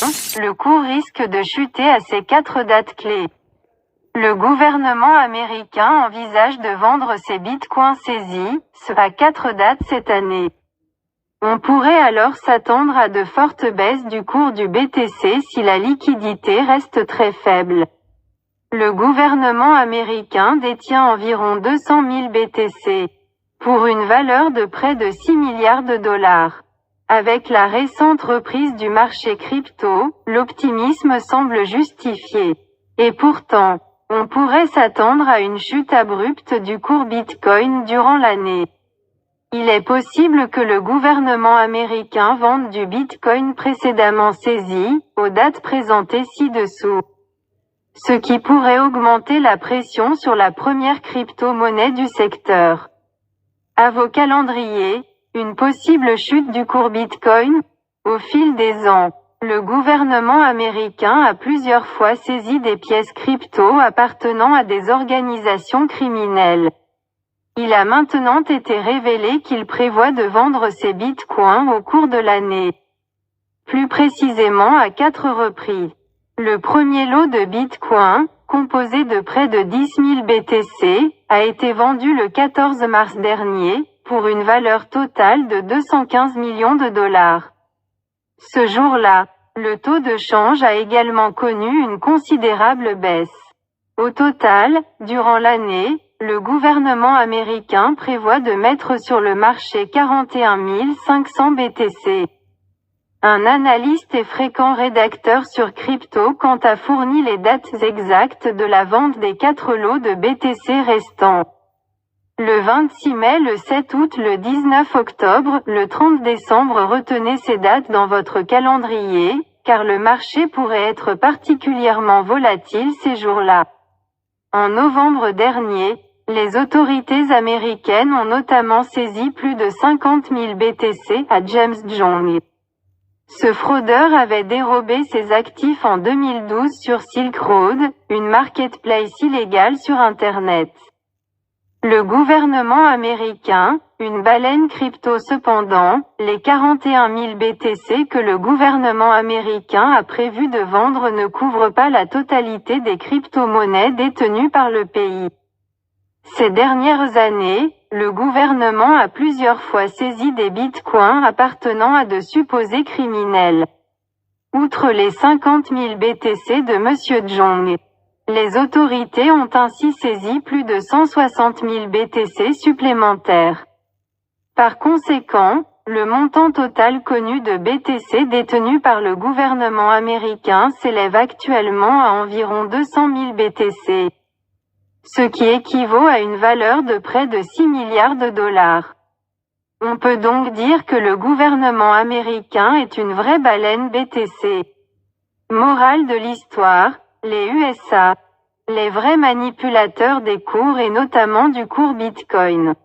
le cours risque de chuter à ces 4 dates clés. Le gouvernement américain envisage de vendre ses bitcoins saisis, à 4 dates cette année. On pourrait alors s'attendre à de fortes baisses du cours du BTC si la liquidité reste très faible. Le gouvernement américain détient environ 200 000 BTC, pour une valeur de près de 6 milliards de dollars. Avec la récente reprise du marché crypto, l'optimisme semble justifié. Et pourtant, on pourrait s'attendre à une chute abrupte du cours Bitcoin durant l'année. Il est possible que le gouvernement américain vende du Bitcoin précédemment saisi, aux dates présentées ci-dessous. Ce qui pourrait augmenter la pression sur la première crypto-monnaie du secteur. À vos calendriers, une possible chute du cours Bitcoin? Au fil des ans, le gouvernement américain a plusieurs fois saisi des pièces crypto appartenant à des organisations criminelles. Il a maintenant été révélé qu'il prévoit de vendre ses bitcoins au cours de l'année. Plus précisément à 4 reprises. Le premier lot de bitcoins, composé de près de 10 000 BTC, a été vendu le 14 mars dernier, pour une valeur totale de 215 millions de dollars. Ce jour-là, le taux de change a également connu une considérable baisse. Au total, durant l'année, le gouvernement américain prévoit de mettre sur le marché 41 500 BTC. Un analyste et fréquent rédacteur sur Crypto Quant a fourni les dates exactes de la vente des 4 lots de BTC restants. Le 26 mai, le 7 août, le 19 octobre, le 30 décembre. Retenez ces dates dans votre calendrier, car le marché pourrait être particulièrement volatile ces jours-là. En novembre dernier, les autorités américaines ont notamment saisi plus de 50 000 BTC à James Jong. Ce fraudeur avait dérobé ses actifs en 2012 sur Silk Road, une marketplace illégale sur Internet. Le gouvernement américain, une baleine crypto cependant, les 41 000 BTC que le gouvernement américain a prévu de vendre ne couvrent pas la totalité des crypto-monnaies détenues par le pays. Ces dernières années, le gouvernement a plusieurs fois saisi des bitcoins appartenant à de supposés criminels. Outre les 50 000 BTC de M. Jong, les autorités ont ainsi saisi plus de 160 000 BTC supplémentaires. Par conséquent, le montant total connu de BTC détenu par le gouvernement américain s'élève actuellement à environ 200 000 BTC. Ce qui équivaut à une valeur de près de 6 milliards de dollars. On peut donc dire que le gouvernement américain est une vraie baleine BTC. Morale de l'histoire, les USA, les vrais manipulateurs des cours et notamment du cours Bitcoin.